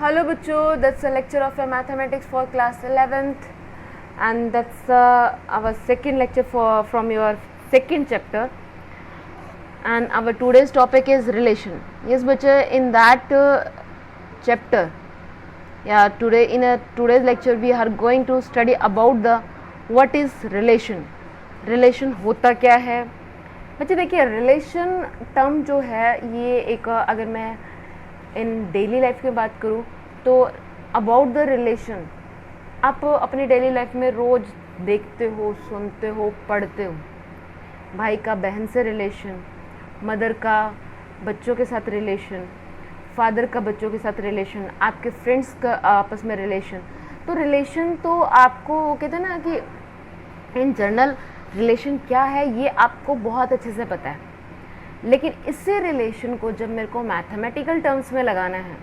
Hello बच्चों, that's a lecture of mathematics for class 11th and that's our second lecture from your second chapter, and our today's topic is relation. Yes बच्चे, in that chapter, today's lecture we are going to study about the what is relation. Relation होता क्या है बच्चे? देखिए, relation term जो है ये एक, अगर मैं इन डेली लाइफ की बात करूँ तो अबाउट द रिलेशन आप अपनी डेली लाइफ में रोज़ देखते हो, सुनते हो, पढ़ते हो। भाई का बहन से रिलेशन, मदर का बच्चों के साथ रिलेशन, फादर का बच्चों के साथ रिलेशन, आपके फ्रेंड्स का आपस में रिलेशन। तो रिलेशन तो आपको कहते हैं ना कि इन जनरल रिलेशन क्या है ये आपको बहुत अच्छे से पता है, लेकिन इससे रिलेशन को जब मेरे को मैथमेटिकल टर्म्स में लगाना है,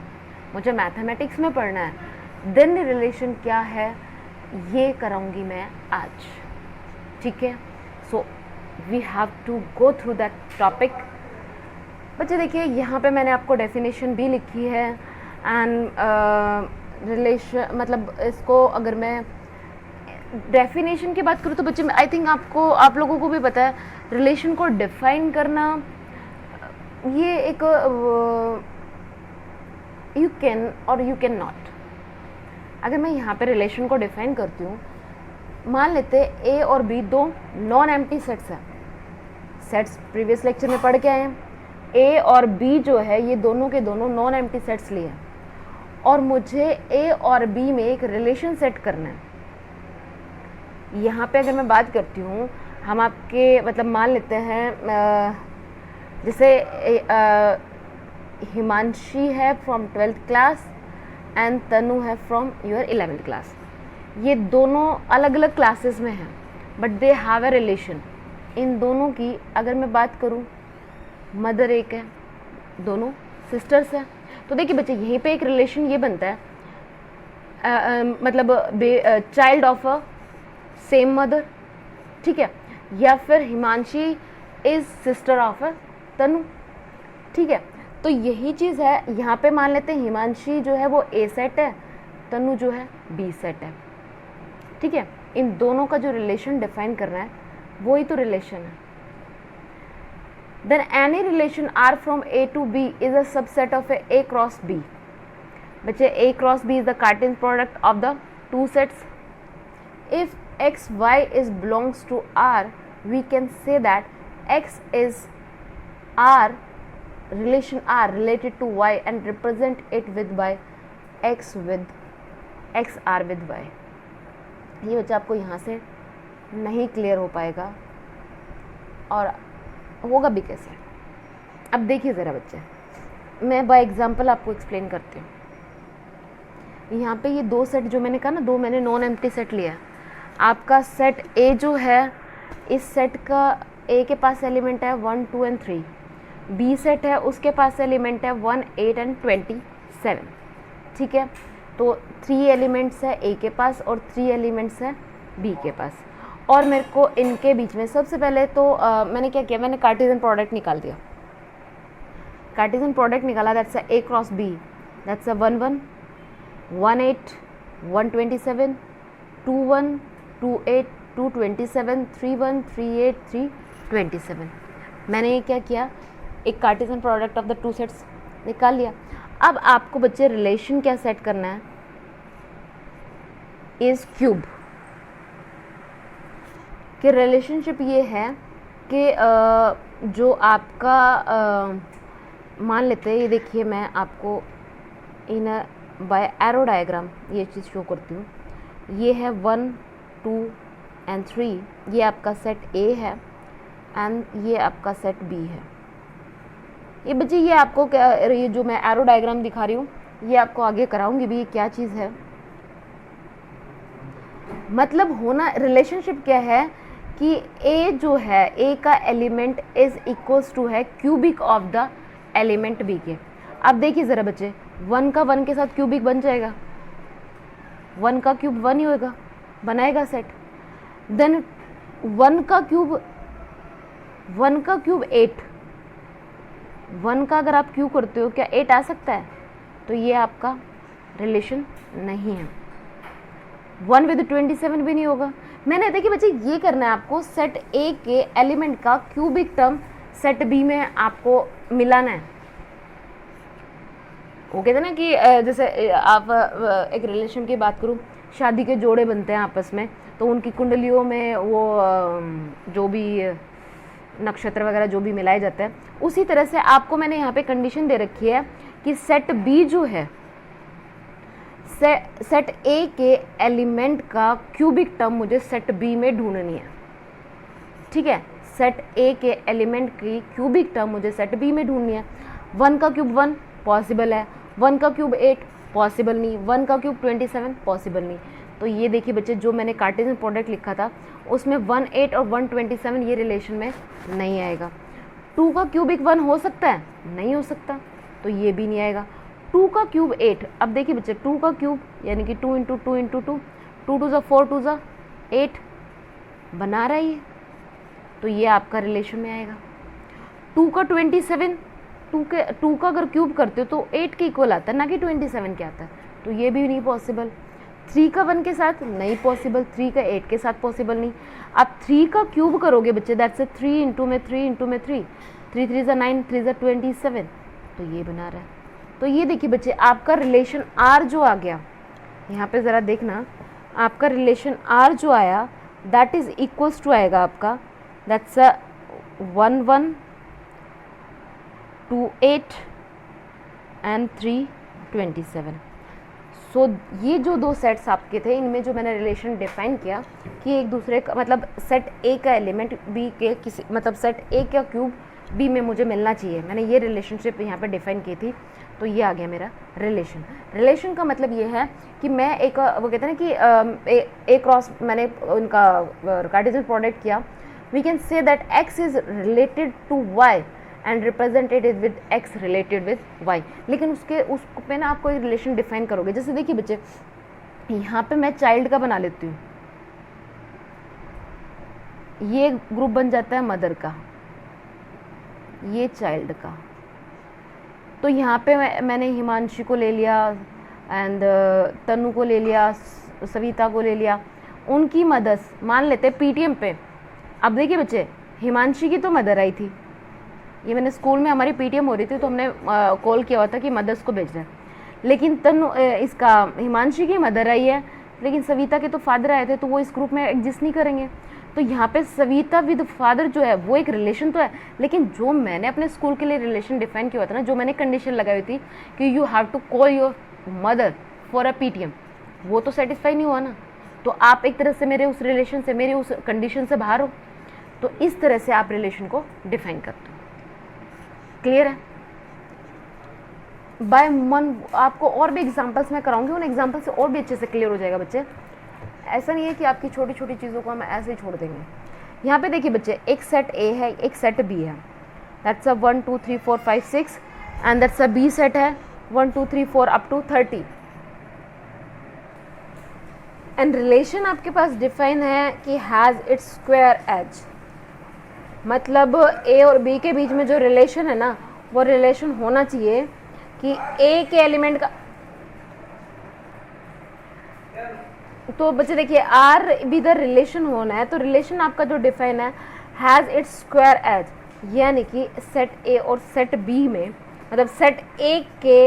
मुझे मैथमेटिक्स में पढ़ना है, देन रिलेशन क्या है ये कराऊंगी मैं आज। ठीक है, so we have to go through that topic. बच्चे देखिए, यहाँ पे मैंने आपको डेफिनेशन भी लिखी है एंड रिलेशन मतलब इसको अगर मैं डेफिनेशन की बात करूँ तो बच्चे आई थिंक आप लोगों को भी पता है, रिलेशन को डिफाइन करना ये एक यू कैन और यू कैन नॉट। अगर मैं यहाँ पे रिलेशन को डिफाइन करती हूँ, मान लेते हैं ए और बी दो नॉन एम्प्टी सेट्स हैं। सेट्स प्रीवियस लेक्चर में पढ़ के आए हैं। ए और बी जो है ये दोनों के दोनों नॉन एम्प्टी सेट्स लिए हैं और मुझे ए और बी में एक रिलेशन सेट करना है। यहाँ पे अगर मैं बात करती हूँ, हम आपके मतलब मान लेते हैं जैसे हिमांशी है फ्रॉम 12th क्लास एंड तनु है फ्रॉम योर 11th क्लास। ये दोनों अलग अलग क्लासेस में हैं but they have a relation. इन दोनों की अगर मैं बात करूँ, मदर एक है, दोनों सिस्टर्स हैं। तो देखिए बच्चे, यहीं पे एक रिलेशन ये बनता है मतलब child of a same mother. ठीक है, या फिर Himanshi is sister of a Tanu. ठीक है, तो यही चीज़ है। यहाँ पे मान लेते हैं हिमांशी जो है वो ए सेट है, तनु जो है बी सेट है। ठीक है, इन दोनों का जो रिलेशन डिफाइन करना है वही तो रिलेशन है। Then any relation R from A to B is a subset of A cross B. बच्चे, A cross B is the Cartesian product of the two sets. If x y is belongs to R, we can say that x is R, relation R related to y and represent it with by x R with y। ये बच्चा आपको यहाँ से नहीं clear हो पाएगा और होगा भी कैसे। अब देखिए ज़रा बच्चे, मैं बाय एग्जांपल आपको एक्सप्लेन करती हूँ। यहाँ पे ये दो सेट जो मैंने कहा ना, दो मैंने नॉन एम्प्टी सेट लिया है। आपका सेट ए जो है, इस सेट का ए के पास एलिमेंट है 1 2 एंड 3। बी सेट है, उसके पास एलिमेंट है 1 8 एंड 27। ठीक है, तो 3 एलिमेंट्स है ए के पास और 3 एलिमेंट्स है बी के पास। और मेरे को इनके बीच में सबसे पहले तो मैंने क्या किया, मैंने कार्टेशियन प्रोडक्ट निकाल दिया। कार्टेशियन प्रोडक्ट निकाला, that's A cross B, that's 1 1 1 8 1 27 2 1 2 8 2 27 3 1 3 8 3 27। मैंने ये क्या किया, एक Cartesian product of the two sets निकाल लिया। अब आपको बच्चे रिलेशन क्या सेट करना है, इज क्यूब कि रिलेशनशिप ये है कि जो आपका मान लेते हैं, ये देखिए मैं आपको इन बाय एरो डायग्राम ये चीज़ शो करती हूँ। ये है 1 2 एंड 3, ये आपका सेट ए है एंड ये आपका सेट बी है। ये बच्चे, ये आपको क्या, ये जो मैं एरो डायग्राम दिखा रही हूँ ये आपको आगे कराऊंगी भी, ये क्या चीज़ है। मतलब होना रिलेशनशिप क्या है कि ए जो है, ए का एलिमेंट इज इक्वल्स टू है cubic of the element B के। अब देखिए ज़रा बच्चे, 1 का 1 के साथ क्यूबिक बन जाएगा, 1 का क्यूब 1 ही होगा, बनाएगा सेट। देन 1 का क्यूब 8, 1 का अगर आप क्यूब करते हो क्या 8 आ सकता है? तो ये आपका रिलेशन नहीं है। 1 विद 27 भी नहीं होगा। मैंने देखिए बच्चे ये करना है आपको, सेट ए के एलिमेंट का क्यूबिक टर्म सेट बी में आपको मिलाना है। वो कहते हैं ना कि जैसे आप एक रिलेशन की बात करूँ, शादी के जोड़े बनते हैं आपस में, तो उनकी कुंडलियों में वो जो भी नक्षत्र वगैरह जो भी मिलाए जाते हैं, उसी तरह से आपको मैंने यहाँ पे कंडीशन दे रखी है कि सेट बी जो है, सेट ए के एलिमेंट का क्यूबिक टर्म मुझे सेट बी में ढूंढनी है। ठीक है, सेट ए के एलिमेंट की क्यूबिक टर्म मुझे सेट बी में ढूंढनी है। 1 का क्यूब 1 पॉसिबल है, 1 का क्यूब 8 पॉसिबल नहीं, 1 का क्यूब 27 पॉसिबल नहीं। तो ये देखिए बच्चे, जो मैंने कार्टेशियन प्रोडक्ट लिखा था उसमें 1 8 और 1 27 ये रिलेशन में नहीं आएगा। 2 का क्यूबिक 1 हो सकता है, नहीं हो सकता, तो ये भी नहीं आएगा। 2 का क्यूब 8, अब देखिए बच्चे 2 का क्यूब यानी कि 2 इंटू 2 इंटू 2, 2 2 4 2 8 बना रहा है ये, तो ये आपका रिलेशन में आएगा। 2 का 27, 2 का अगर क्यूब करते हो तो 8 के इक्वल आता है, ना कि 27 के आता है, तो ये भी नहीं पॉसिबल। 3 का 1 के साथ नहीं पॉसिबल, 3 का 8 के साथ पॉसिबल नहीं। आप 3 का क्यूब करोगे बच्चे, दैट्स 3 इंटू में 3 इंटू में 3, 3 3 9, 3 27, तो ये बना रहा है। तो ये देखिए बच्चे, आपका रिलेशन आर जो आ गया, यहाँ पे ज़रा देखना, आपका रिलेशन आर जो आया दैट इज़ इक्वल्स टू आएगा आपका, दैट्स 1 1 2 8 एंड 3 27। सो ये जो दो सेट्स आपके थे, इनमें जो मैंने रिलेशन डिफाइन किया कि एक दूसरे का मतलब सेट ए का एलिमेंट बी के किसी मतलब सेट ए का क्यूब बी में मुझे मिलना चाहिए, मैंने ये रिलेशनशिप यहाँ पे डिफाइन की थी, तो ये आ गया मेरा रिलेशन। रिलेशन का मतलब ये है कि मैं एक वो कहते हैं ना कि ए क्रॉस मैंने उनका कार्टेशियन प्रोडक्ट किया, we can say that x is related to y and represented with x related with y. लेकिन उस पे ना आप कोई रिलेशन डिफाइन करोगे। जैसे देखिए बच्चे, यहाँ पे मैं चाइल्ड का बना लेती हूँ, ये ग्रुप बन जाता है मदर का, ये चाइल्ड का, तो यहाँ पे मैंने हिमांशी को ले लिया एंड तनु को ले लिया, सविता को ले लिया, उनकी मदर्स मान लेते पीटीएम पे। अब देखिए बच्चे, हिमांशी की तो मदर आई थी, ये मैंने स्कूल में हमारी पीटीएम हो रही थी तो हमने कॉल किया हुआ था कि मदर्स को भेज रहे हैं, लेकिन तनु इसका हिमांशी की मदर आई है, लेकिन सविता के तो फादर आए थे, तो वो इस ग्रुप में एग्जिस्ट नहीं करेंगे। तो यहाँ पे सविता विद फादर जो है वो एक रिलेशन तो है, लेकिन जो मैंने अपने स्कूल के लिए रिलेशन डिफाइन किया हुआ था ना, जो मैंने कंडीशन लगाई हुई थी कि you have to call your mother for a PTM, वो तो सेटिस्फाई नहीं हुआ ना। तो आप एक तरह से मेरे उस रिलेशन से, मेरे उस कंडीशन से बाहर हो। तो इस तरह से आप रिलेशन को डिफाइन करते हो। क्लियर है? बाय मन आपको और भी एग्जाम्पल्स मैं कराऊंगी, उन एग्जाम्पल से और भी अच्छे से क्लियर हो जाएगा बच्चे। ऐसा नहीं है कि आपकी छोटी छोटी चीज़ों को हम ऐसे ही छोड़ देंगे। यहाँ पे देखिए बच्चे, एक सेट ए है, एक सेट बी है, that's a 1 2 3 4 5 6 and that's a B set है 1 2 3 4 अप टू 30। एंड रिलेशन आपके पास डिफाइन है कि हैज़ इट्स स्क्वायर एज, मतलब ए और बी के बीच में जो रिलेशन है ना, वो रिलेशन होना चाहिए कि ए के एलिमेंट का, तो बच्चे देखिए आर भी द रिलेशन होना है, तो रिलेशन आपका जो डिफाइन है हैज़ इट्स स्क्वायर एज, यानी कि सेट ए और सेट बी में, मतलब सेट ए के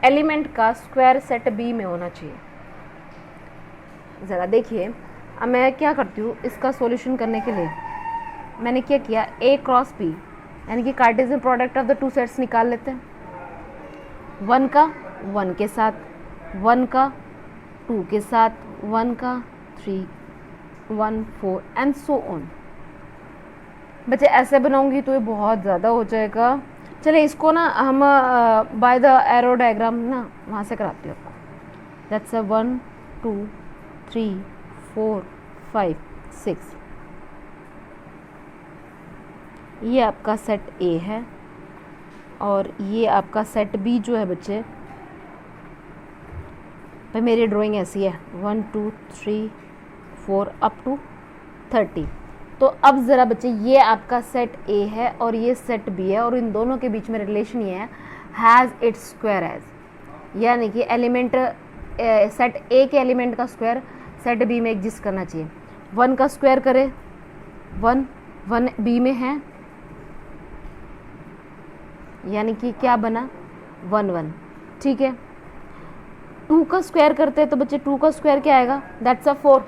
एलिमेंट का स्क्वायर सेट बी में होना चाहिए। ज़रा देखिए, अब मैं क्या करती हूँ इसका सॉल्यूशन करने के लिए, मैंने क्या किया, ए क्रॉस बी यानी कि Cartesian product of the two sets निकाल लेते हैं। 1 का 1 के साथ, 1 का 2 के साथ, 1 का 3 1 4 एंड सो ऑन। बच्चे ऐसे बनाऊंगी तो ये बहुत ज़्यादा हो जाएगा। चले इसको ना हम बाय द एरो डायग्राम ना वहाँ से कराती हूँ आपको। दैट्स 1 2 3 4 5 6, ये आपका सेट ए है और ये आपका सेट बी जो है बच्चे, भाई मेरी ड्राइंग ऐसी है 1 2 3 4 अप टू 30। तो अब ज़रा बच्चे, ये आपका सेट ए है और ये सेट बी है, और इन दोनों के बीच में रिलेशन ये है हैज़ इट्स स्क्वायर एज, यानी कि एलिमेंट सेट ए के एलिमेंट का स्क्वायर सेट बी में एग्जिस्ट करना चाहिए। 1 का स्क्वायर करे 1 बी में है, यानी कि क्या बना 1 1, ठीक है। 2 का स्क्वायर करते हैं तो बच्चे 2 का स्क्वायर क्या आएगा, दैट्स अ 4।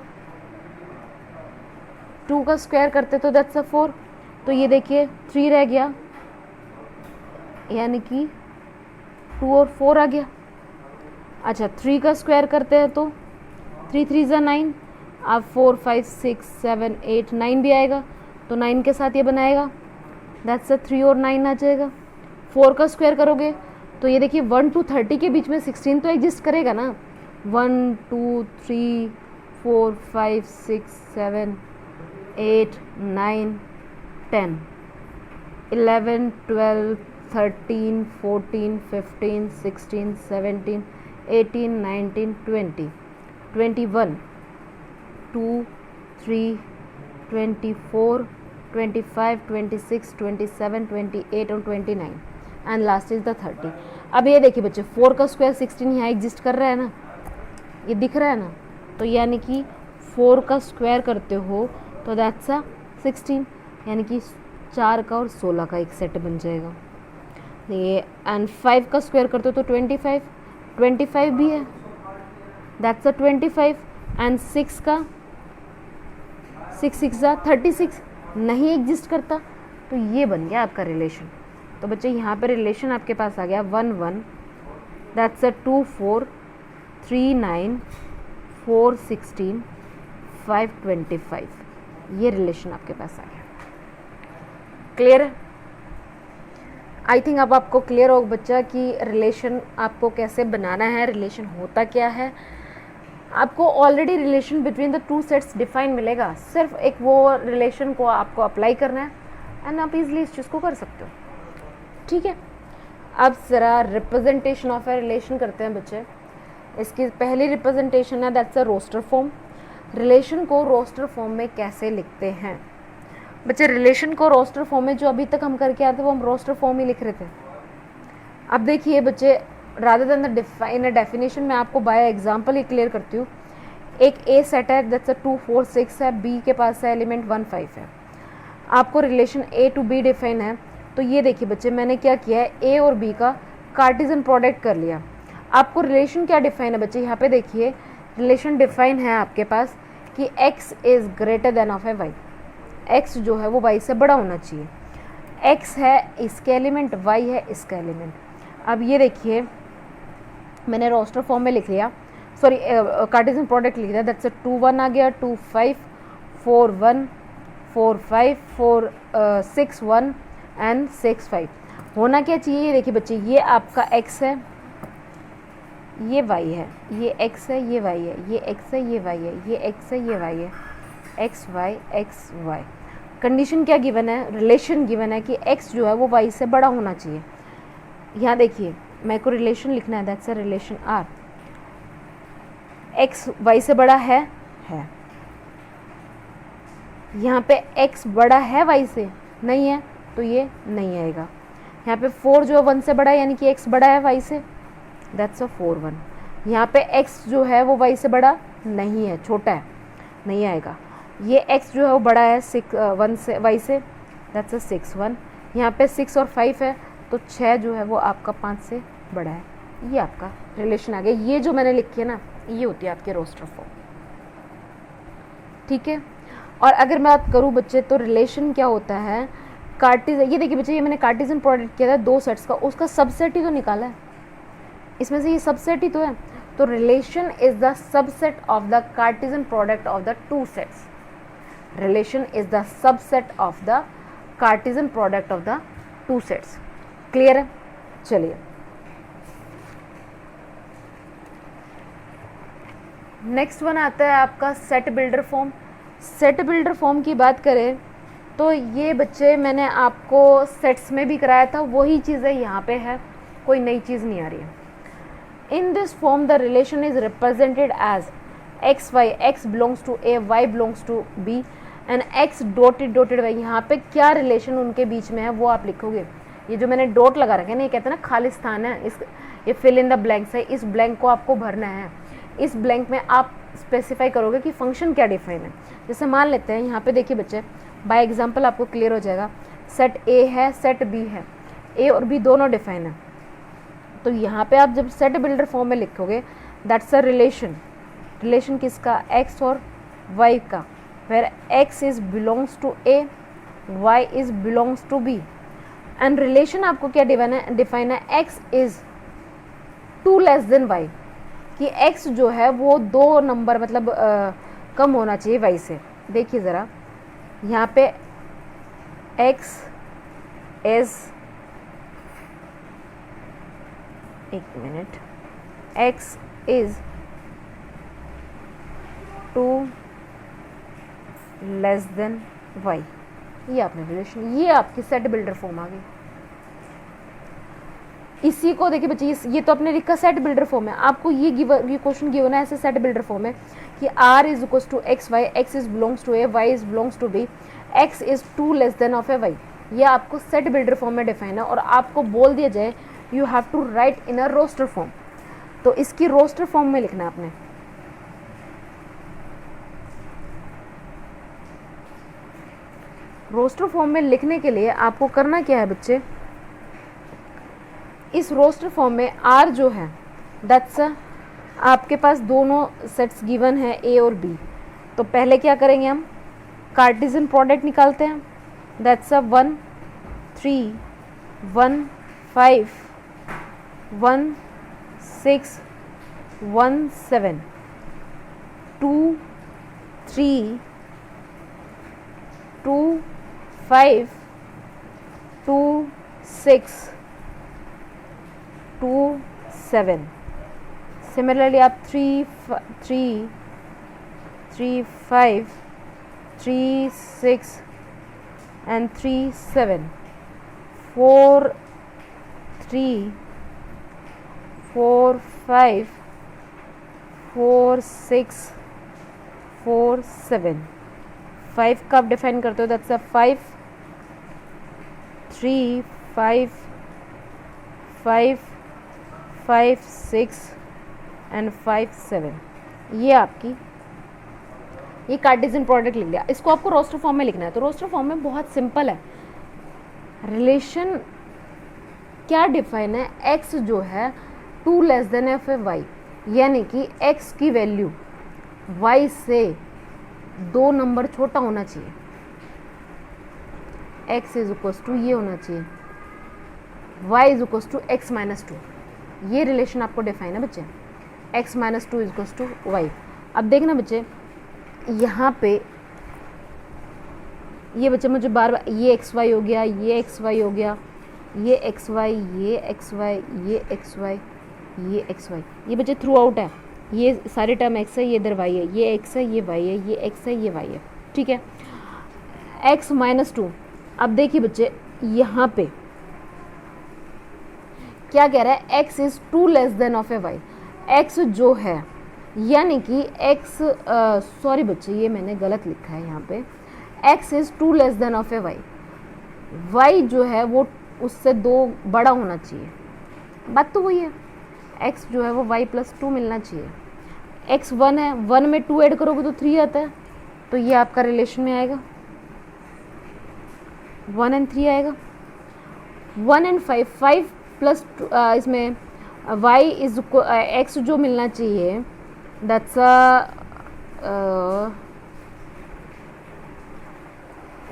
2 का स्क्वायर करते तो दैट्स अ 4, तो ये देखिए 3 रह गया, यानी कि 2 और 4 आ गया। अच्छा 3 का स्क्वायर करते हैं तो 3 3 ज़ा 9, अब 4 5 6 7 8 9 भी आएगा, तो 9 के साथ ये बनाएगा, दैट्स अ 3 और 9 आ जाएगा। 4 का स्क्वायर करोगे तो ये देखिए 1 to 30 के बीच में 16 तो एग्जिस्ट करेगा ना, 1 2 3 4 5 6 7 8 9 10 11 12 13 14 15 16 17 18 19 20 21 2 3 24 25 26 27 28 और 29 एंड लास्ट इज द 30। अब ये देखिए बच्चे 4 का स्क्वायर 16 यहाँ एग्जिस्ट कर रहा है ना, ये दिख रहा है ना, तो यानी कि 4 का स्क्वायर करते हो तो दैट्स अ 16, यानी कि 4 का और 16 का एक सेट बन जाएगा ये। एंड 5 का स्क्वायर करते हो तो 25 भी है, दैट्स अ 25। एंड 6 का 6 6 36 नहीं एग्जिस्ट करता, तो ये बन गया आपका रिलेशन। तो बच्चे यहाँ पे रिलेशन आपके पास आ गया 1 1, दैट्स अ 2 4 3 9 4 16 5 25, ये रिलेशन आपके पास आ गया। क्लियर है? आई थिंक अब आपको क्लियर हो बच्चा कि रिलेशन आपको कैसे बनाना है, रिलेशन होता क्या है। आपको already relation between the two sets define मिलेगा, सिर्फ एक वो रिलेशन को आपको अप्लाई करना है एंड आप इजीली इस चीज़ को कर सकते हो, ठीक है। अब ज़रा रिप्रेजेंटेशन ऑफ ए रिलेशन करते हैं बच्चे। इसकी पहली रिप्रेजेंटेशन है that's a roster form. Relation को रोस्टर फॉर्म में कैसे लिखते हैं बच्चे? रिलेशन को रोस्टर फॉर्म में जो अभी तक हम करके आए थे वो हम रोस्टर फॉर्म ही लिख रहे थे। अब देखिए बच्चे, rather than the define a definition मैं आपको बाय एग्जांपल ही क्लियर करती हूँ। एक ए सेट है दैट्स अ 2 4 6 है, बी के पास है एलिमेंट 1 5 है। आपको relation A to B define है, तो ये देखिए बच्चे मैंने क्या किया है, ए और बी का कार्टिजन प्रोडक्ट कर लिया। आपको रिलेशन क्या डिफाइन है बच्चे? यहाँ पे देखिए रिलेशन डिफाइन है आपके पास कि x is greater than of a y. x जो है वो y से बड़ा होना चाहिए। x है इसके एलिमेंट, y है इसका एलिमेंट। अब ये देखिए मैंने रोस्टर फॉर्म में लिख लिया, सॉरी कार्टिजन प्रोडक्ट लिख दिया, दैट्स अ 2 1 आ गया, 2 5 4 1 4 5 4 6 1 एंड 6 5। होना क्या चाहिए? ये देखिए बच्चे, ये आपका x है, ये y है, ये x है, ये y है, ये x है, ये y है, ये x है, ये y है, x y x y। Condition क्या गिवन है? रिलेशन गिवन है कि x जो है वो y से बड़ा होना चाहिए। यहाँ देखिए मेरे को रिलेशन लिखना है, that's a relation R। x y से बड़ा है। यहाँ पे x बड़ा है y से, नहीं है तो ये नहीं आएगा। यहाँ पे 4 जो है 1 से बड़ा है, यानी कि x बड़ा है y से, दैट्स अ 4 1। यहाँ पे x जो है वो y से बड़ा नहीं है, छोटा है, नहीं आएगा। ये x जो है वो बड़ा है 1 से y से, दैट्स अ 6 1। यहाँ पे 6 और 5 है, तो 6 जो है वो आपका 5 से बड़ा है। ये आपका रिलेशन आ गया। ये जो मैंने लिखी है ना, ये होती है आपके रोस्टर फॉर्म, ठीक है। और अगर मैं बात करूँ बच्चे तो रिलेशन क्या होता है, कार्टिजन, ये देखिए बच्चे ये मैंने कार्टिजन प्रोडक्ट किया था 2 सेट्स का, उसका सबसेट ही तो निकाला है, इसमें से ये सबसेट ही तो है। तो relation is the subset of the Cartesian product of the 2 sets. Relation is the subset of the Cartesian product of the 2 sets. Clear है? चलिए नेक्स्ट वन आता है आपका set builder form. Set builder form की बात करें तो ये बच्चे मैंने आपको सेट्स में भी कराया था, वही चीज़ें यहाँ पे है, कोई नई चीज़ नहीं आ रही है। In this form the relation is represented as x y, x belongs to A, y belongs to B and x dotted dotted y. यहाँ पे क्या रिलेशन उनके बीच में है वो आप लिखोगे। ये जो मैंने डॉट लगा रखे हैं ना, ये कहते हैं ना खालिस्तान है, इस ये फिल इन द ब्लैंक्स है, इस ब्लैंक को आपको भरना है। इस ब्लैंक में आप स्पेसिफाई करोगे कि फंक्शन क्या डिफाइन है। जैसे मान लेते हैं यहाँ पे देखिए बच्चे, बाय एग्जांपल आपको क्लियर हो जाएगा, सेट ए है, सेट बी है, ए और बी दोनों डिफाइन है। तो यहाँ पे आप जब सेट बिल्डर फॉर्म में लिखोगे, दैट्स अ रिलेशन, रिलेशन किसका, एक्स और वाई का, where x is belongs to A, y is belongs to B. And relation आपको क्या डिफाइन है, x is 2 less than y, कि x जो है वो 2 नंबर मतलब कम होना चाहिए y से। देखिए ज़रा यहाँ पे x इज, एक minute, x is 2 less then y, ये आपने रिलेशन, ये आपकी सेट बिल्डर फॉर्म आ गई। इसी को देखिए बच्चे, ये तो आपने लिखा सेट बिल्डर फॉर्म है, आपको ये क्वेश्चन गिवन है ऐसे सेट बिल्डर फॉर्म है कि r is equals to x y, x is belongs to A, y is belongs to B, x is 2 less than of a y. ये आपको set builder form में define है और आपको बोल दिया जाए you have to write in a roster form, तो इसकी रोस्टर फॉर्म में लिखना है आपने। रोस्टर फॉर्म में लिखने के लिए आपको करना क्या है बच्चे, इस रोस्टर फॉर्म में R जो है दैट्स आपके पास दोनों सेट्स गिवन है A और B, तो पहले क्या करेंगे हम, कार्टेशियन प्रोडक्ट निकालते हैं, दैट्स 1 3 1 5 1 6 1 7 2 3 2 5 2 6 2 7। सिमिलरली आप 3 3 3 5 3 6 and 3 7 4 3 4 5 4 6 4 7, 5 का आप डिफाइन करते हो, दैट्स 5 3 5 5 5 6 एंड 5 7। ये आपकी ये कार्टेशियन प्रोडक्ट लिख लिया। इसको आपको रोस्टर फॉर्म में लिखना है, तो रोस्टर फॉर्म में बहुत सिंपल है, रिलेशन क्या डिफाइन है, x जो है 2 लेस देन एफ वाई, यानी कि x की वैल्यू y से 2 नंबर छोटा होना चाहिए, x इज इक्वल्स टू ये होना चाहिए, y is equals to x minus 2। ये रिलेशन आपको डिफाइन है बच्चे, x minus 2 is equals to y। अब देखना बच्चे यहाँ पे ये बच्चे मुझे बार बार ये एक्स वाई हो गया, ये एक्स वाई हो गया, ये एक्स वाई, ये एक्स वाई, ये एक्स वाई, ये एक्स वाई, ये बच्चे थ्रू आउट है, ये सारे टर्म एक्स है, ये इधर वाई है, ये एक्स है, ये वाई है, ये एक्स है, ये वाई है, ठीक है। एक्स माइनस 2, अब देखिए बच्चे यहाँ पे क्या कह रहा है, x is 2 less than of a y, x जो है यानी कि x, सॉरी बच्चे ये मैंने गलत लिखा है यहाँ पे, x is 2 less than of a y, y जो है वो उससे 2 बड़ा होना चाहिए, बात तो वही है, x जो है वो y प्लस 2 मिलना चाहिए, x 1 है, 1 में 2 ऐड करोगे तो 3 आता है, तो ये आपका रिलेशन में आएगा, 1 एंड 3 आएगा, 1 एंड 5, 5 प्लस इसमें y इज x जो मिलना चाहिए दैट्स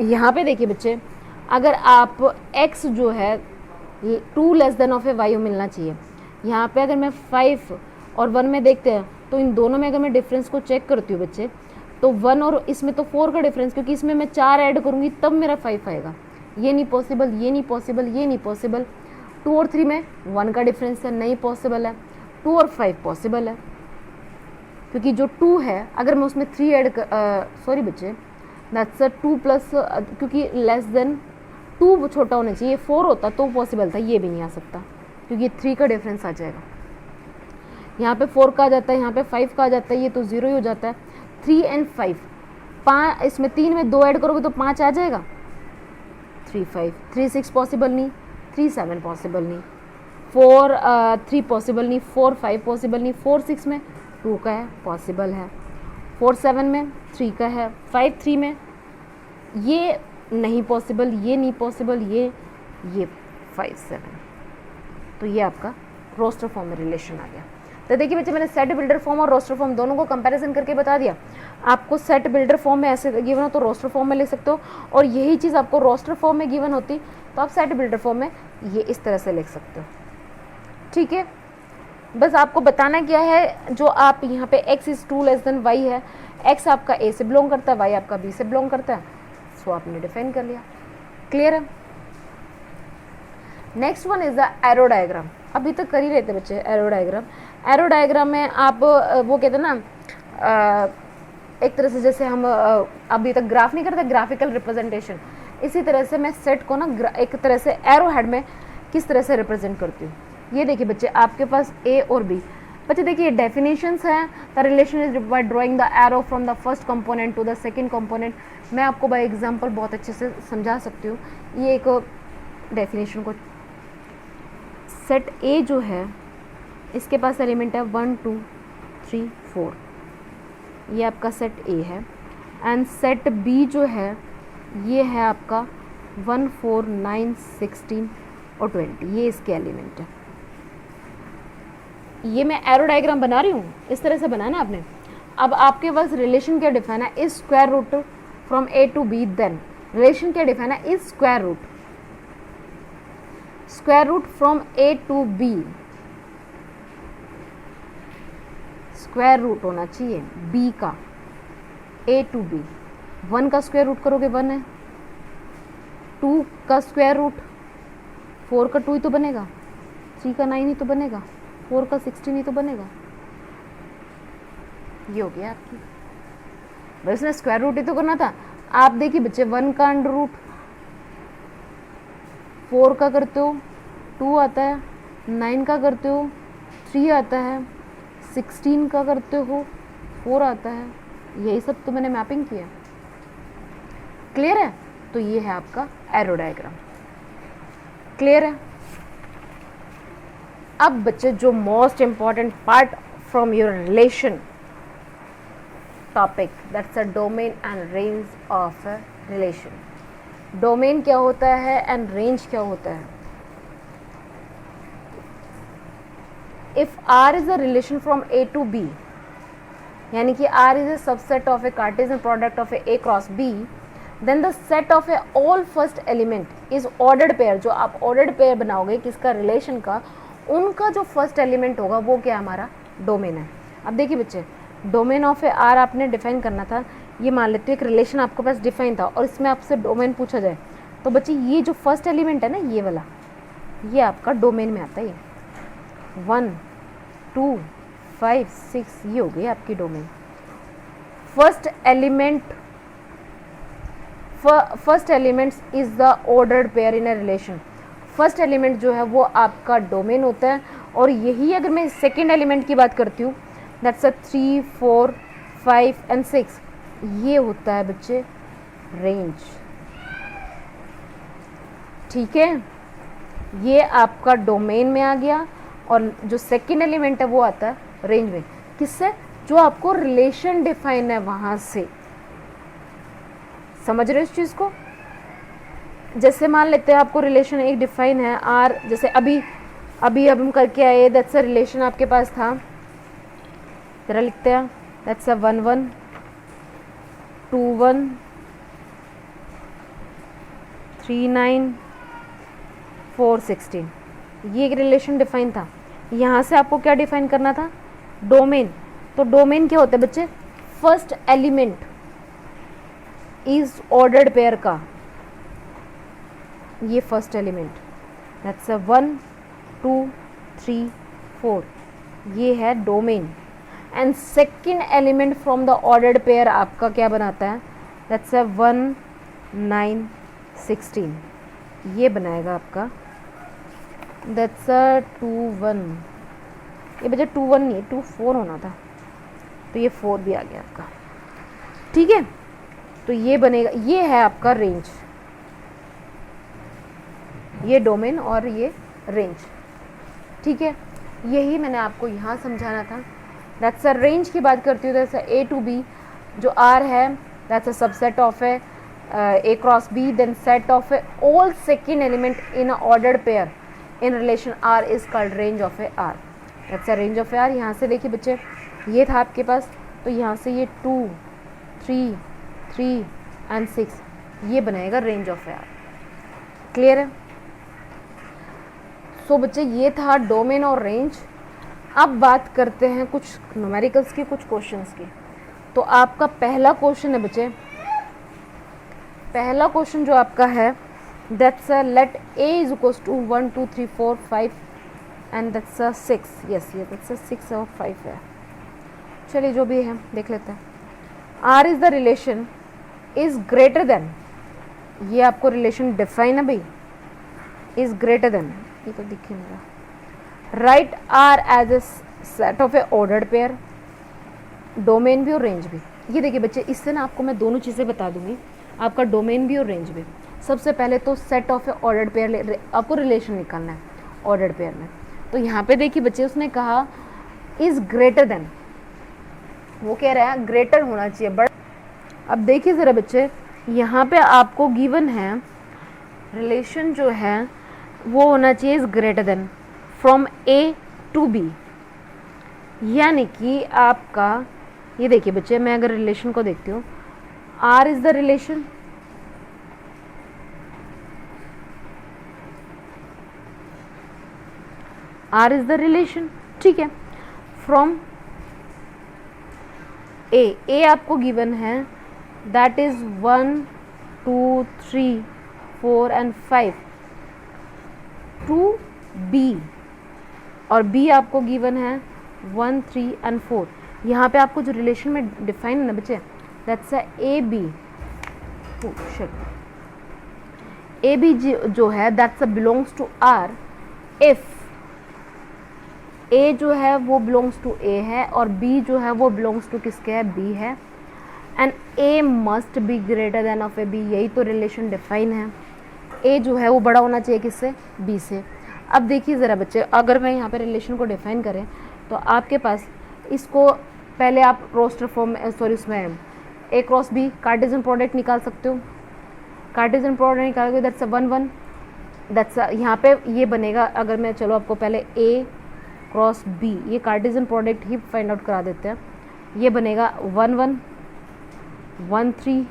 यहाँ पे देखिए बच्चे, अगर आप x जो है 2 less than of a y मिलना चाहिए, यहाँ पे अगर मैं 5 और 1 में देखते हैं तो इन दोनों में अगर मैं डिफरेंस को चेक करती हूँ बच्चे, तो 1 और इसमें तो 4 का डिफरेंस, क्योंकि इसमें मैं 4 ऐड करूँगी तब मेरा 5 आएगा, ये नहीं पॉसिबल, ये नहीं पॉसिबल, ये नहीं पॉसिबल। 2 और 3 में 1 का डिफरेंस है, नहीं पॉसिबल है। 2 और 5 पॉसिबल है, क्योंकि जो 2 है अगर मैं उसमें 3 ऐड सॉरी बच्चे दैट्स 2 प्लस, क्योंकि लेस देन 2 छोटा होना चाहिए, 4 होता तो पॉसिबल था, ये भी नहीं आ सकता क्योंकि 3 का डिफरेंस आ जाएगा, यहाँ पे 4 का आ जाता है, यहाँ पे 5 का आ जाता है, ये तो 0 ही हो जाता है। 3 एंड 5, 5 इसमें 3 में 2 ऐड करोगे तो 5 आ जाएगा, 3 5, 3 6 पॉसिबल नहीं, 3 7 पॉसिबल नहीं, 4 3 पॉसिबल नहीं, 4 5 पॉसिबल नहीं, 4 6 में 2 का है, पॉसिबल है। 4 7 में 3 का है, 5 3 में ये नहीं पॉसिबल, ये नहीं पॉसिबल, ये 5 7। तो ये आपका रोस्टर फॉर्म में रिलेशन आ गया। तो देखिए बच्चे, मैंने सेट बिल्डर फॉर्म और रोस्टर फॉर्म दोनों को कंपैरिजन करके बता दिया। आपको सेट बिल्डर फॉर्म में ऐसे गिवन हो तो रोस्टर फॉर्म में लिख सकते हो, और यही चीज़ आपको रोस्टर फॉर्म में गिवन होती तो आप सेट बिल्डर फॉर्म में ये इस तरह से लिख सकते हो। ठीक है, बस आपको बताना क्या है, जो आप यहाँ पे x is 2 less then y है, x आपका a से बिलोंग करता है, y आपका b से बिलोंग करता है, सो आपने डिफाइन कर लिया। क्लियर है? Next one is the arrow diagram. अभी तक कर ही रहे थे बच्चे एरो डायग्राम। एरो डायग्राम में आप वो कहते हैं ना, एक तरह से जैसे हम अभी तक ग्राफ नहीं करते, ग्राफिकल रिप्रेजेंटेशन, इसी तरह से मैं सेट को ना एक तरह से एरो हेड में किस तरह से रिप्रेजेंट करती हूँ। ये देखिए बच्चे, आपके पास ए और बी। बच्चे देखिए डेफिनेशंस हैं। The relation is by drawing the arrow from the first component to the second component. मैं आपको बाय एग्जांपल बहुत अच्छे से समझा सकती हूँ। ये एक डेफिनेशन को, सेट ए जो है इसके पास एलिमेंट है 1 2 3 4, ये आपका सेट ए है। एंड सेट बी जो है ये है आपका 1 4 9 16 और 20, ये इसके एलिमेंट है। ये मैं एरो डायग्राम बना रही हूँ, इस तरह से बनाना आपने। अब आपके पास रिलेशन क्या डिफाइन है, is square root from A to B. Then relation क्या डिफाइन है, is square root from A to B. Square root होना चाहिए बी का, ए टू बी। 1 का स्क्वायर रूट करोगे 1 है, 2 का स्क्वायर रूट 4 का 2 ही तो बनेगा, 3 का 9 ही तो बनेगा, 4 का 16 ही तो बनेगा। ये हो गया आपकी, बस इसने स्क्वायर रूट ही तो करना था। आप देखिए बच्चे, 1 का अंडर रूट 4 का करते हो 2 आता है, 9 का करते हो 3 आता है, 16 का करते हो 4 आता है। यही सब तो मैंने मैपिंग किया। क्लियर है? तो ये है आपका एरो डायग्राम। क्लियर है? अब बच्चे, जो most important part from your relation topic, that's a domain and range of a relation. Domain क्या होता है एंड रेंज क्या होता है? If R is a relation from A to B, यानी कि R is a subset of a Cartesian product of A cross B, then the set of a all first element is ordered pair. जो आप ordered pair बनाओगे किसका, relation का, उनका जो first element होगा वो क्या हमारा डोमेन है। अब देखिए बच्चे, डोमेन ऑफ ए आर आपने डिफाइन करना था। ये मान लेते हो एक रिलेशन आपके पास डिफाइन था और इसमें आपसे डोमेन पूछा जाए, तो बच्चे ये जो फर्स्ट एलिमेंट है ना, ये वाला, ये आपका डोमेन में आता है। ये 1 2 5 6 ये हो गई आपकी domain. First elements is the ordered pair in a relation. First element जो है वो आपका डोमेन होता है, और यही अगर मैं सेकेंड एलिमेंट की बात करती हूँ, दैट्स अ 3 4 5 एंड 6, ये होता है बच्चे रेंज। ठीक है, ये आपका डोमेन में आ गया, और जो सेकेंड एलिमेंट है वो आता है रेंज में। किससे? जो आपको रिलेशन डिफाइन है वहां से। समझ रहे हो इस चीज को? जैसे मान लेते हैं आपको रिलेशन एक डिफाइन है आर, जैसे अभी हम करके आए, दैट्स अ रिलेशन आपके पास था, जरा लिखते हैं, दैट्स अ 1 1 2 1 3 9 4 16, ये एक रिलेशन डिफाइन था। यहाँ से आपको क्या डिफाइन करना था, डोमेन। तो डोमेन क्या होता है बच्चे, first element is ordered pair का, ये फर्स्ट एलिमेंट, दैट्स अ 1 2 3 4, ये है domain. And second element from the ordered pair आपका क्या बनाता है, दैट्स अ 1 9 16, ये बनाएगा आपका, दैट्स अ 2 1, ये बच्चा 2 1 नहीं 2 4 होना था, तो ये 4 भी आ गया आपका। ठीक है, तो ये बनेगा, ये है आपका रेंज, ये डोमेन और ये रेंज। ठीक है, यही मैंने आपको यहाँ समझाना था दैट्स अ रेंज की बात करती हूँ, दैट्स ए टू बी जो आर है, that's a subset of A cross B, then set of all second element in a ordered pair in relation R is called range of a R. That's a range of a R. यहाँ से देखिए बच्चे, ये था आपके पास, तो यहाँ से ये 2 3 3 एंड 6 ये बनाएगा range of a are. Clear है? सो बच्चे ये था डोमेन और रेंज। अब बात करते हैं कुछ न्यूमेरिकल्स की, कुछ क्वेश्चंस की। तो आपका पहला क्वेश्चन है बच्चे, पहला क्वेश्चन जो आपका है, that's let A is equals to 1 2 3 4 5 and that's 6। Yes, ये दैट्स 6 और 5 है। चलिए जो भी है देख लेते हैं। R is the relation is greater than, ये आपको रिलेशन डिफाइन है भाई, इज ग्रेटर देन, ये तो दिख ही नहीं रहा। Right R as a set of a ordered pair, domain भी और रेंज भी। ये देखिए बच्चे, इससे ना आपको मैं दोनों चीज़ें बता दूंगी, आपका डोमेन भी और रेंज भी। सबसे पहले तो set of a ordered pair आपको रिलेशन निकालना है ऑर्डर्ड पेयर में। तो यहाँ पे देखिए बच्चे, उसने कहा इज ग्रेटर देन, वो कह रहा है ग्रेटर होना चाहिए, बट अब देखिए ज़रा बच्चे, यहाँ पे आपको गिवन है रिलेशन जो है वो होना चाहिए is greater than from A to B. यानी कि आपका ये देखिए बच्चे, मैं अगर रिलेशन को देखती हूँ, R is the relation, R is the relation, ठीक है, फ्रॉम ए आपको गिवन है, that is 1 2 3 4 and 5 to B, और बी आपको गिवन है 1 3 एंड 4। यहाँ पे आपको जो रिलेशन में डिफाइन है ना बच्चे, that's A B, A B जो है that's belongs to R if A जो है वो बिलोंग्स टू ए है और बी जो है वो बिलोंग्स टू किसके है, बी है, and A must be greater than of A B. यही तो रिलेशन डिफाइन है, ए जो है वो बड़ा होना चाहिए किससे, बी से। अब देखिए ज़रा बच्चे, अगर मैं यहाँ पे रिलेशन को डिफाइन करें तो आपके पास इसको पहले आप रोस्टर फॉर्म सॉरी उसमें ए क्रॉस बी कार्टेशियन प्रोडक्ट निकाल सकते हो। कार्टेशियन प्रोडक्ट निकाल के दैट्स 1 1, दैट्स यहाँ पे ये बनेगा, अगर मैं चलो आपको पहले ए क्रॉस बी ये कार्टेशियन प्रोडक्ट ही फाइंड आउट करा देते हैं। ये बनेगा 1 1 1 3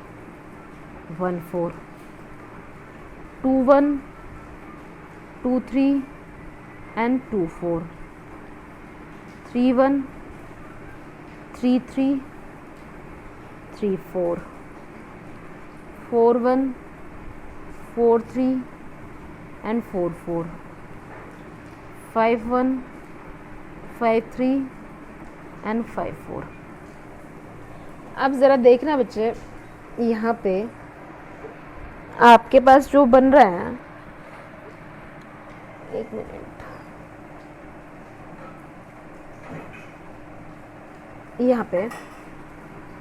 1 4 2 1 2 3 एंड 2 4 3 1 3 3 3 4 4 1 4 3 एंड 4 4 5 1 5 3 एंड 5 4। अब ज़रा देखना बच्चे, यहाँ पे आपके पास जो बन रहा है, एक मिनट, यहाँ पे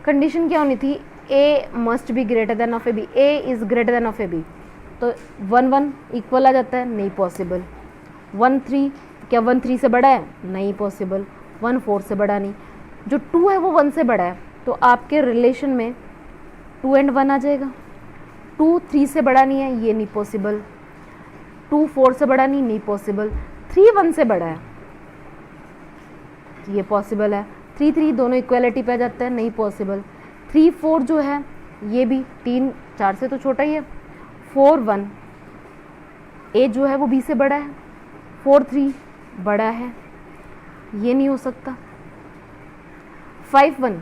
कंडीशन क्या होनी थी, A must be greater than of A B, A is greater than of A B. तो 1 1 इक्वल आ जाता है, नहीं पॉसिबल। 1 3 क्या 1 3 से बड़ा है, नहीं पॉसिबल। 1 4 से बड़ा नहीं। जो 2 है वो 1 से बड़ा है, तो आपके रिलेशन में 2 एंड 1 आ जाएगा। 2 3 से बड़ा नहीं है, ये नहीं पॉसिबल। 2 4 से बड़ा नहीं पॉसिबल। 3 1 से बड़ा है, ये पॉसिबल है। 3 3 दोनों इक्वलिटी पे आ जाता है, नहीं पॉसिबल। 3 4 जो है ये भी 3 4 से तो छोटा ही है। 4 1 ए जो है वो बी से बड़ा है। 4 3 बड़ा है, ये नहीं हो सकता। 5 1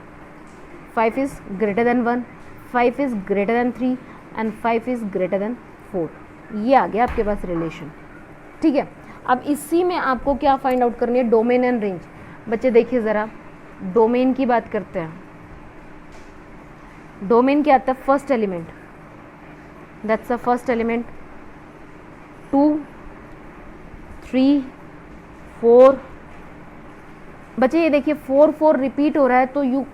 5 is greater then 1, 5 is greater then 3 and 5 is greater then 4। ये आ गया आपके पास रिलेशन, ठीक है। अब इसी में आपको क्या फाइंड आउट करनी है, डोमेन एंड रेंज। बच्चे देखिए ज़रा, डोमेन की बात करते हैं। डोमेन क्या आता है, first element, that's the first element. 2 3 4 बच्चे ये देखिए 4 4 रिपीट हो रहा है, तो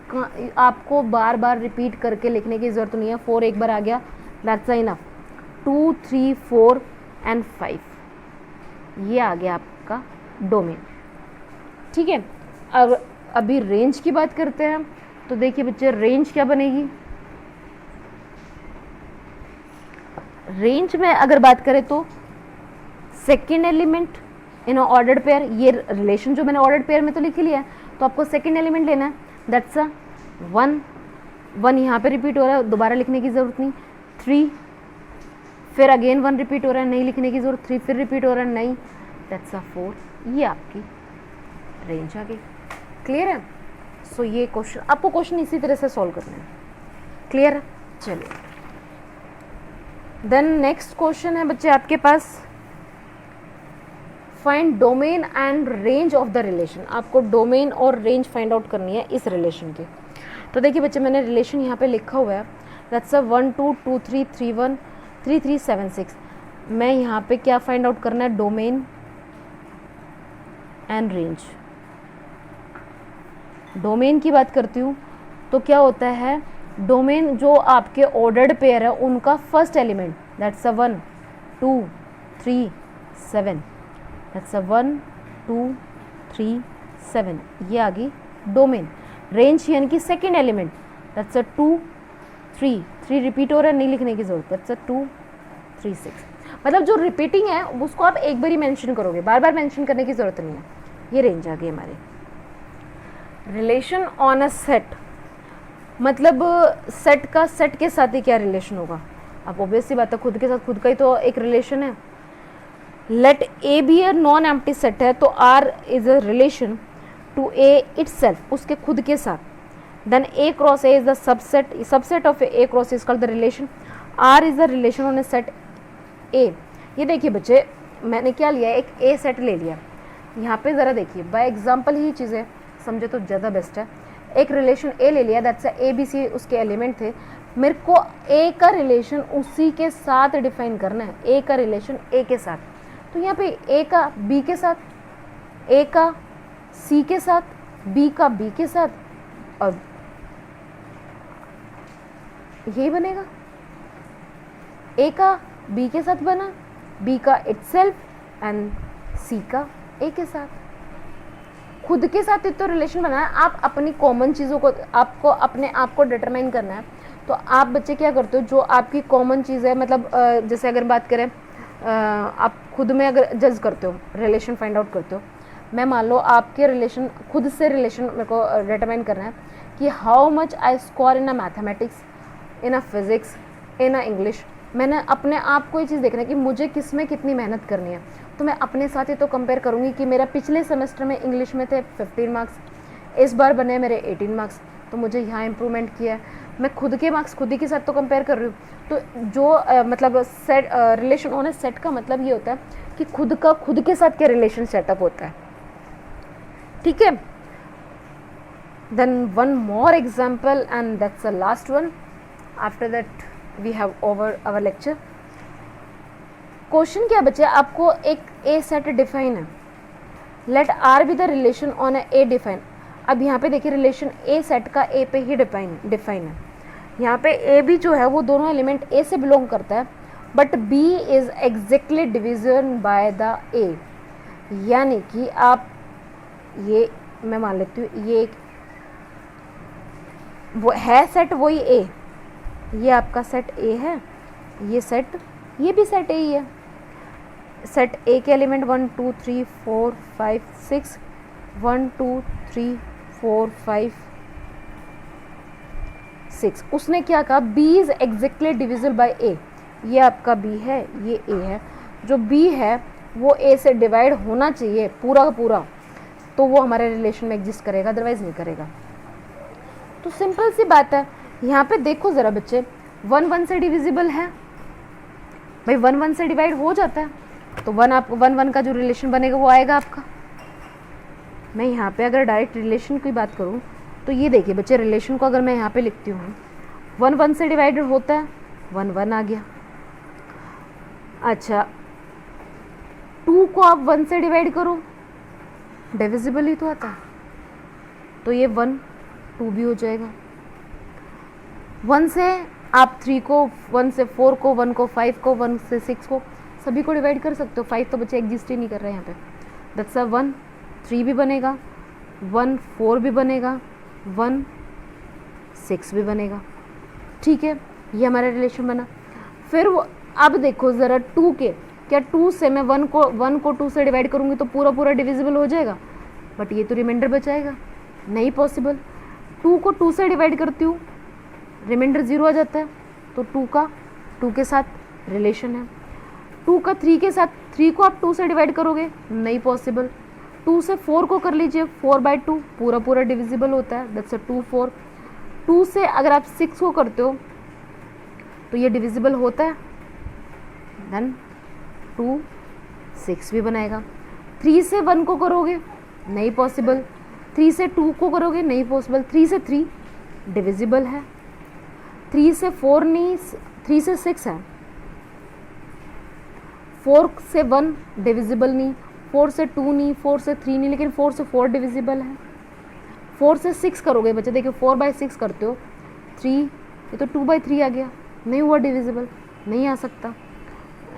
आपको बार बार रिपीट करके लिखने की ज़रूरत नहीं है। 4 एक बार आ गया, दैट्स इनफ। 2 3 4 एंड 5 ये आ गया आपका डोमेन, ठीक है। अभी रेंज की बात करते हैं, तो देखिए बच्चे रेंज क्या बनेगी। रेंज में अगर बात करें तो second element in ordered pair, ये रिलेशन जो मैंने ऑर्डर्ड पेयर में तो लिख लिया है, तो आपको सेकेंड एलिमेंट लेना है, दैट्स अ 1, 1 यहाँ पे रिपीट हो रहा है, दोबारा लिखने की ज़रूरत नहीं। 3, फिर अगेन 1 रिपीट हो रहा है, नहीं लिखने की ज़रूरत, 3 फिर रिपीट हो रहा है, नहीं, दैट्स अ 4। ये आपकी रेंज आ गई। क्लियर है? सो ये क्वेश्चन आपको क्वेश्चन इसी तरह से सॉल्व करना है। क्लियर है? चलिए देन नेक्स्ट क्वेश्चन है बच्चे आपके पास, find domain and range of the relation. आपको डोमेन और रेंज फाइंड आउट करनी है इस रिलेशन की। तो देखिए बच्चे मैंने रिलेशन यहाँ पे लिखा हुआ है, दैट्स अ 1 2 2 3 3 1 3 3 7 6। मैं यहाँ पे क्या फाइंड आउट करना है, डोमेन एंड रेंज। डोमेन की बात करती हूँ तो क्या होता है, डोमेन जो आपके ऑर्डर्ड पेयर है उनका first element, that's a 1 2 3 7, that's a 1 2 3 7, ये आ गई डोमेन। रेंज यानी कि second element, that's a 2 3 3 repeat हो रहा है, नहीं लिखने की जरूरत, दैट्स अ 2 3 6। मतलब जो रिपीटिंग है उसको आप एक बार ही मेंशन करोगे, बार बार मेंशन करने की जरूरत नहीं है। ये रेंज आ गई हमारी। रिलेशन ऑन अ सेट, मतलब सेट का सेट के साथ ही क्या रिलेशन होगा। अब ऑब्वियस सी बात है, खुद के साथ खुद का ही तो एक रिलेशन है। Let A B a non empty set है, तो R is a relation to A itself, उसके खुद के साथ। Then A cross A is the subset of A cross is called the relation. R is the relation on a set A. ये देखिए बच्चे मैंने क्या लिया है, एक ए सेट ले लिया। यहाँ पे ज़रा देखिए, बाय एग्जाम्पल ही चीज़ें समझे तो ज़्यादा बेस्ट है। एक रिलेशन ए ले लिया, दैट्स ए बी सी उसके एलिमेंट थे। मेरे को ए का रिलेशन उसी के साथ डिफाइन करना है, ए का रिलेशन ए के साथ। तो यहाँ पे ए का बी के साथ, ए का सी के साथ, बी का बी के साथ, और यही बनेगा। ए का बी के साथ बना, बी का इटसेल्फ एंड सी का ए के साथ। खुद के साथ तो रिलेशन बनाना है, आप अपनी कॉमन चीज़ों को आपको अपने आप को डिटरमाइन करना है। तो आप बच्चे क्या करते हो, जो आपकी कॉमन चीज़ है, मतलब जैसे अगर बात करें आप खुद में अगर जज करते हो, रिलेशन फाइंड आउट करते हो। मैं मान लो आपके रिलेशन, खुद से रिलेशन मेरे को डिटरमाइन करना है कि how much I score in a mathematics, in a physics, in a English. मैंने अपने आप को ये चीज़ देखना है कि मुझे किस में कितनी मेहनत करनी है। तो मैं अपने साथ ही तो कंपेयर करूँगी कि मेरा पिछले सेमेस्टर में इंग्लिश में थे 15 मार्क्स, इस बार बने मेरे 18 मार्क्स, तो मुझे यहाँ इम्प्रूवमेंट किया है। मैं खुद के मार्क्स खुद ही के साथ तो कंपेयर कर रही हूँ। तो जो मतलब set relation on a set का मतलब ये होता है कि खुद का खुद के साथ क्या रिलेशन सेटअप होता है। ठीक है, then one more example and that's the last one, after that we have over our lecture. Question क्या बचे, आपको एक ए सेट डिफाइन है, let R be the relation on A define. अब यहाँ पे देखिए रिलेशन ए सेट का ए पे ही डिफाइन है। यहाँ पे ए बी जो है वो दोनों एलिमेंट ए से बिलोंग करता है, but B is exactly division by the A. यानी कि आप ये मैं मान लेती हूँ ये एक वो है सेट वही ए, ये आपका सेट ए है, ये सेट ये भी सेट ए ही है। सेट ए के एलिमेंट 1 2 3 4 5 6, 1 2 3 4 5 6। उसने क्या कहा, B is exactly divisible by A। ये आपका B है, ये A है। जो B है वो A से डिवाइड होना चाहिए पूरा का पूरा, तो वो हमारे रिलेशन में एग्जिस्ट करेगा, अदरवाइज नहीं करेगा। तो सिंपल सी बात है। यहाँ पे देखो ज़रा बच्चे, 1 1 से डिविजिबल है भाई, 1 1 से डिवाइड हो जाता है, तो 1 आप 1 1 का जो रिलेशन बनेगा वो आएगा आपका। मैं यहाँ पे अगर डायरेक्ट रिलेशन की बात करूँ तो ये देखिए बच्चे, रिलेशन को अगर मैं यहाँ पे लिखती हूँ 1 1 से डिवाइडेड होता है, 1 1 आ गया। अच्छा 2 को आप 1 से डिवाइड करो, डिविजिबल ही तो आता है, तो ये 1 2 भी हो जाएगा। 1 से आप 3 को, 1 से 4 को, 1 को 5 को, 1 से 6 को, सभी को डिवाइड कर सकते हो। 5 तो बच्चे एग्जिस्ट ही नहीं कर रहे हैं यहाँ पे, दैट्स अ 1 3 भी बनेगा, 1 4 भी बनेगा, 1 6 भी बनेगा। ठीक है, ये हमारा रिलेशन बना। फिर वो अब देखो ज़रा 2 के, क्या 2 से मैं 1 को 2 से डिवाइड करूँगी तो पूरा पूरा डिविजिबल हो जाएगा, बट ये तो रिमाइंडर बचाएगा, नहीं पॉसिबल। 2 को 2 से डिवाइड करती हूँ, रिमाइंडर 0 आ जाता है, तो 2 का 2 के साथ रिलेशन है। 2 का 3 के साथ, 3 को आप 2 से डिवाइड करोगे, नहीं पॉसिबल। 2 से 4 को कर लीजिए, 4/2 पूरा पूरा डिविजिबल होता है, दैट्स अ 2 4। 2 से अगर आप 6 को करते हो तो ये डिविजिबल होता है, देन 2 6 भी बनाएगा। 3 से 1 को करोगे, नहीं पॉसिबल। 3 से 2 को करोगे, नहीं पॉसिबल। 3 से 3 डिविजिबल है, 3 से 4 नहीं, 3 से 6 है, 4 से 1 डिविजिबल नहीं, 4 से 2 नहीं, 4 से 3 नहीं, लेकिन 4 से 4 डिविजिबल है। 4 से 6 करोगे बच्चे, देखिए 4/6 करते हो, 3, ये तो 2/3 आ गया, नहीं हुआ डिविजिबल, नहीं आ सकता।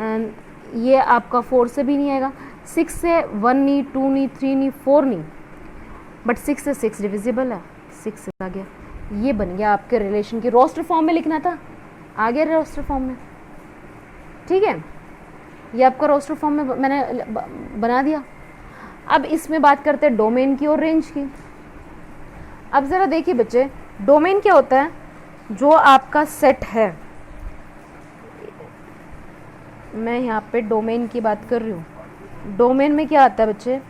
एंड ये आपका 4 से भी नहीं आएगा, 6 से 1 नहीं, 2 नहीं, 3 नहीं, 4 नहीं, बट 6 से 6 डिविजिबल है, 6 से आ गया। ये बन गया आपके रिलेशन की, रोस्टर फॉर्म में लिखना था, आ गया रोस्टर फॉर्म में। ठीक है, ये आपका रोस्टर फॉर्म में मैंने बना दिया। अब इसमें बात करते हैं डोमेन की और रेंज की। अब ज़रा देखिए बच्चे, डोमेन क्या होता है, जो आपका सेट है, मैं यहाँ पे डोमेन की बात कर रही हूँ। डोमेन में क्या आता है बच्चे,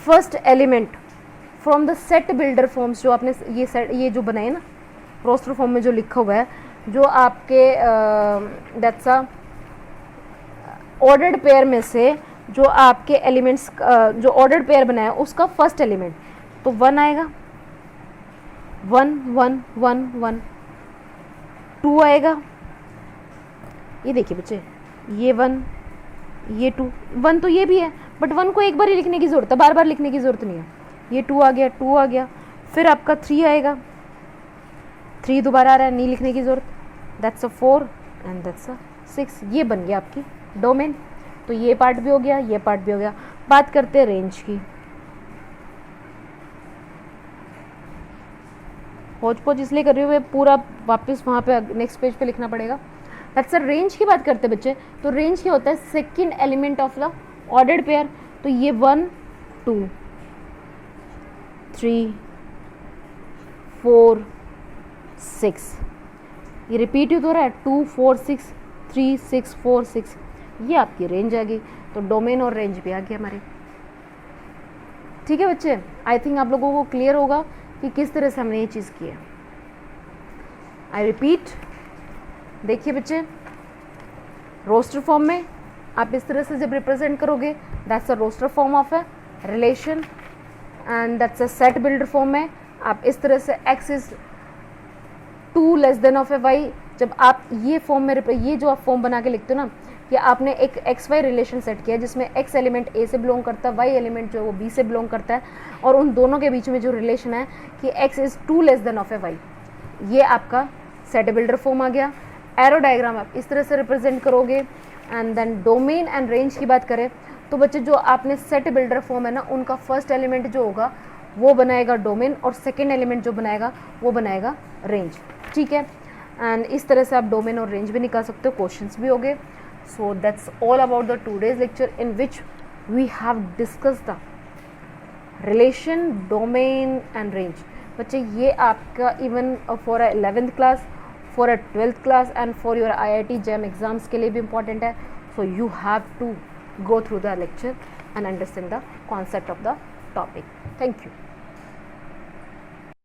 first element from the set builder forms, जो आपने ये सेट, ये जो बनाए ना रोस्टर फॉर्म में जो लिखा हुआ है, जो आपके दैट्स अ ऑर्डर्ड पेयर में से जो आपके एलिमेंट्स, जो ऑर्डर्ड पेयर बनाया उसका फर्स्ट एलिमेंट, तो 1 आएगा, 1 1 1 1, 2 आएगा, ये देखिए बच्चे, ये 1, ये 2, 1 तो ये भी है, बट 1 को एक बार ही लिखने की ज़रूरत है, बार बार लिखने की ज़रूरत नहीं है। ये 2 आ गया, 2 आ गया, फिर आपका 3 आएगा, 3 दोबारा आ रहा है, नहीं लिखने की ज़रूरत, दैट्स अ 4 एंड दैट्स अ 6। ये बन गया आपकी डोमेन। तो ये पार्ट भी हो गया, ये पार्ट भी हो गया। बात करते हैं रेंज की। खोज पोज इसलिए कर रही हूँ, पूरा वापस वहाँ पे नेक्स्ट पेज पे लिखना पड़ेगा। दैट्स अ रेंज की बात करते हैं बच्चे, तो रेंज क्या होता है, second element of the ordered pair. तो ये 1 2 3 4 6, ये रिपीट हो रहा है, 2 4 6 3 6 4 6, ये आपकी रेंज आ गई। तो डोमेन और रेंज भी आ गई हमारे। ठीक है बच्चे, आई थिंक आप लोगों को क्लियर होगा कि किस तरह से हमने ये चीज़ की है। आई रिपीट, देखिए बच्चे, रोस्टर फॉर्म में आप इस तरह से जब रिप्रेजेंट करोगे, that's a roster form of a relation, and that's a set builder form में आप इस तरह से x is 2 less than of a y, जब आप ये फॉर्म में, ये जो आप फॉर्म बना के लिखते हो ना, कि आपने एक XY रिलेशन सेट किया जिसमें X एलिमेंट A से बिलोंग करता है, Y एलिमेंट जो है वो B से बिलोंग करता है, और उन दोनों के बीच में जो रिलेशन है कि X is 2 less than of a Y, ये आपका सेट बिल्डर फॉर्म आ गया। एरो डायग्राम आप इस तरह से रिप्रेजेंट करोगे। And then domain and range की बात करें तो बच्चे, जो आपने सेट बिल्डर फॉर्म है ना, उनका फर्स्ट एलिमेंट जो होगा वो बनाएगा डोमेन, और सेकेंड एलिमेंट जो बनाएगा वो बनाएगा रेंज। ठीक है, एंड इस तरह से आप डोमेन और रेंज भी निकाल सकते हो, क्वेश्चंस भी हो गए। So that's all about the today's lecture, in which we have discussed the relation, domain and range. बच्चे ये आपका even for a 11th class, for a 12th class and for your IIT JAM exams के लिए भी important है. So you have to go through the lecture and understand the concept of the topic. Thank you.